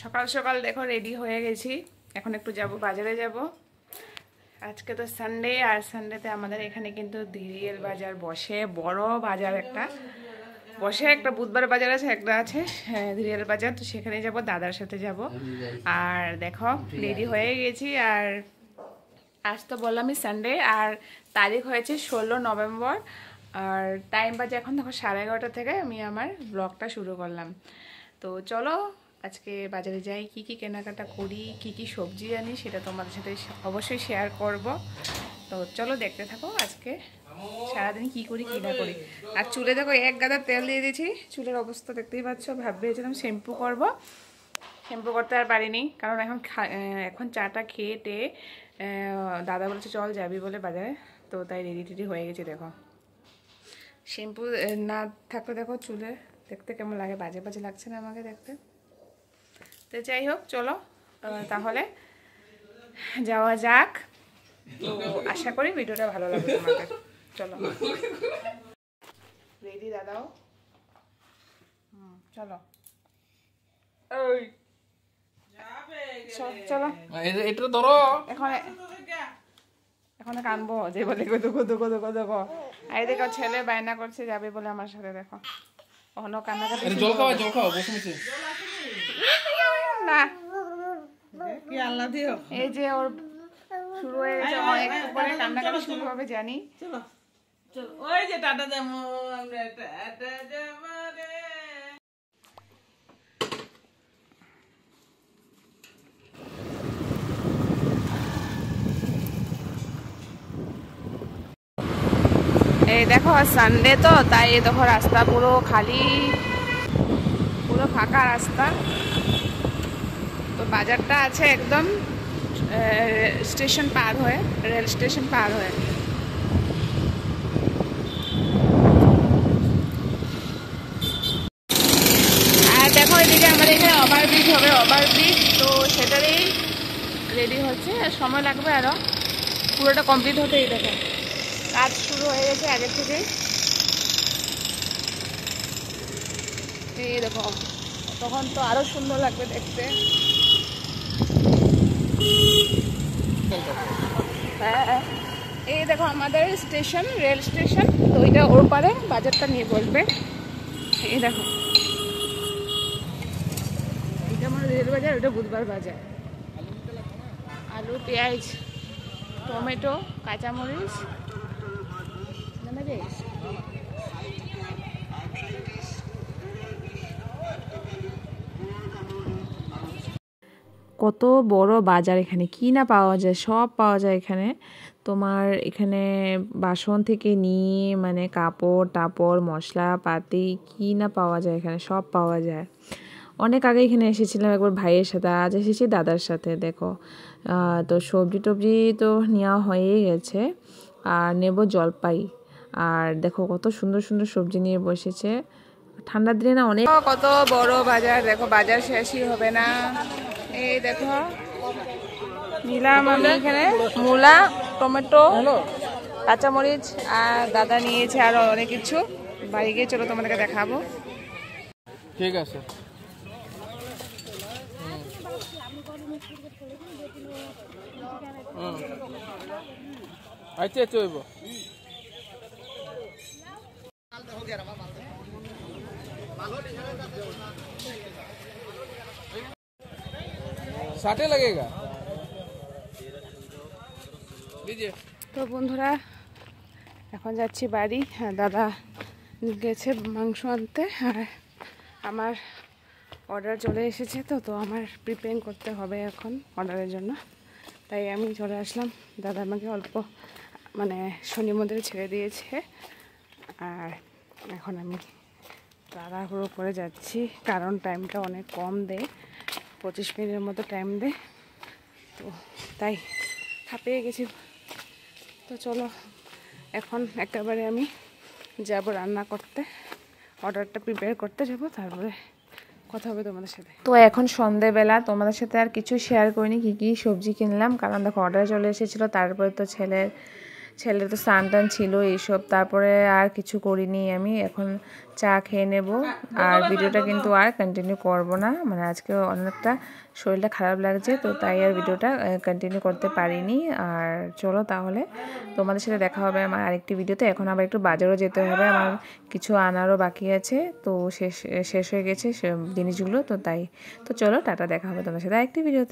সকাল সকাল দেখো রেডি হয়ে গেছি, এখন একটু যাব বাজারে যাব। আজকে তো সানডে, আর সানডেতে আমাদের এখানে কিন্তু ধীরিয়েল বাজার বসে, বড় বাজার একটা বসে। একটা বুধবার বাজার আছে, একটা আছে ধীরিয়েল বাজার, তো সেখানে যাব, দাদার সাথে যাব। আর দেখো রেডি হয়ে গেছি। আর আজ তো বললামই সানডে, আর তারিখ হয়েছে 16 নভেম্বর, আর টাইম বাজে এখন দেখো 11:30 থেকে আমি আমার ব্লগটা শুরু করলাম। তো চলো আজকে বাজারে যাই, কি কি কেনাকাটা করি, কি কি সবজি আনি, সেটা তোমাদের সাথে অবশ্যই শেয়ার করব। তো চলো দেখতে থাকো আজকে সারাদিন কি করি কি না করি। আর চুলে দেখো এক গাদা তেল দিয়ে দিয়েছি, চুলের অবস্থা দেখতেই পাচ্ছ। ভেবেছিলাম শ্যাম্পু করব, শ্যাম্পু করতে আর পারিনি, কারণ এখন চাটা খেয়ে টেয়ে দাদা বলেছে চল যাবি বলে বাজারে, তো তাই রেডি টেডি হয়ে গেছে। দেখো শ্যাম্পু না থাকলে দেখো চুলে দেখতে কেমন লাগে, বাজে বাজে লাগছে না আমাকে দেখতে। তো যাই হোক চলো তাহলে যাওয়া যাক। তো আশা করি ভিডিওটা ভালো লাগবে তোমাদের। চলো রেডি দাদাও, চলো চলো এটা ধরো। এখন কানবো যে বলে দেখো এই দেখো ছেলে বায়না করছে যাবে বলে আমার সাথে। দেখো ওখানে কান্নাকাটি, জল খাও বসে বসে না কি আল্লাহ দিও। এই যে ওর শুরু হয়ে গেছে, একটু পরে কান্নাকাটি শুরু হবে জানি। চলো চলো, ওই যে টাটা যাবো আমরা, টাটা যাবো রে। এই দেখো সানডে তো তাই দেখো রাস্তা পুরো খালি, পুরো ফাঁকা রাস্তা। তো বাজারটা আছে একদম স্টেশন পার হয়ে, রেল স্টেশন পার হয়ে। আর দেখো এদিকে আমাদের এখানে ওভারব্রিজ হবে, ওভারব্রিজ, তো সেটারই রেডি হচ্ছে, আর সময় লাগবে আরো পুরোটা কমপ্লিট হতে। এই দেখো কাজ শুরু হয়ে গেছে আগের থেকেই। এই দেখো তখন তো আরো সুন্দর লাগবে দেখতে। হ্যাঁ এই দেখো আমাদের স্টেশন, রেল স্টেশন, তো ওইটা ওর পারে বাজারটা নিয়ে বসবে। এই দেখো এটা আমার রেল বাজার, ওটা বুধবার বাজার। আলু, পেঁয়াজ, টমেটো, কাঁচামরিচ, কত বড় বাজার, এখানে কি না পাওয়া যায়, সব পাওয়া যায় এখানে। তোমার এখানে বাসন থেকে নিয়ে মানে কাপড় টাপড় মশলাপাতি কি না পাওয়া যায়, এখানে সব পাওয়া যায়। অনেক আগে এখানে এসেছিলাম একবার ভাইয়ের সাথে, আজ এসেছি দাদার সাথে। দেখো তো সবজি টবজি তো নেওয়া হয়েই গেছে, আর নেব জলপাই। আর দেখো কত সুন্দর সুন্দর সবজি নিয়ে বসেছে, ঠান্ডার দিনে না অনেক। কত বড় বাজার, দেখো বাজার শেষই হবে না। এই দেখো নিলাম আমি এখানে মূলা, টমেটো, কাঁচামরিচ, আর দাদা নিয়েছে আরো অনেক কিছু। বাড়ি গিয়ে চলো তোমাদেরকে দেখাবো। ঠিক আছে। আচ্ছা আচ্ছা হইব। साटे लगेगा। তো বন্ধুরা এখন যাচ্ছি বাড়ি। দাদা গেছে মাংস আনতে, আর আমার অর্ডার চলে এসেছে, তো আমার প্রিপেয়ারিং করতে হবে এখন অর্ডারের জন্য। তাই আমি চলে আসলাম। দাদা আমাকে অল্প মানে শনি মন্দিরে ছেড়ে দিয়েছে, আর এখন আমি তাড়াহুড়ো করে যাচ্ছি, কারণ টাইমটা অনেক কম দেয়, 25 মিনিটের মতো টাইম দেয়, তো তাই হাঁপিয়ে গেছি। তো চলো এখন একেবারে আমি যাব রান্না করতে, অর্ডারটা প্রিপেয়ার করতে যাব, তারপরে কথা হবে তোমাদের সাথে। তো এখন সন্ধেবেলা, তোমাদের সাথে আর কিছু শেয়ার করিনি কি কি সবজি কিনলাম, কারণ দেখো অর্ডার চলে এসেছিলো। তারপরে তো ছেলের তো স্নান টান ছিল এইসব, তারপরে আর কিছু করিনি আমি। এখন চা খেয়ে নেব, আর ভিডিওটা কিন্তু আর কন্টিনিউ করব না, মানে আজকে অনেকটা শরীরটা খারাপ লাগছে, তো তাই আর ভিডিওটা কন্টিনিউ করতে পারিনি। আর চলো তাহলে তোমাদের সাথে দেখা হবে আমার আরেকটি ভিডিওতে। এখন আবার একটু বাজারও যেতে হবে, আমার কিছু আনারও বাকি আছে, তো শেষ হয়ে গেছে জিনিসগুলো, তো তাই। তো চলো টাটা, দেখা হবে তোমাদের সাথে আরেকটি ভিডিওতে।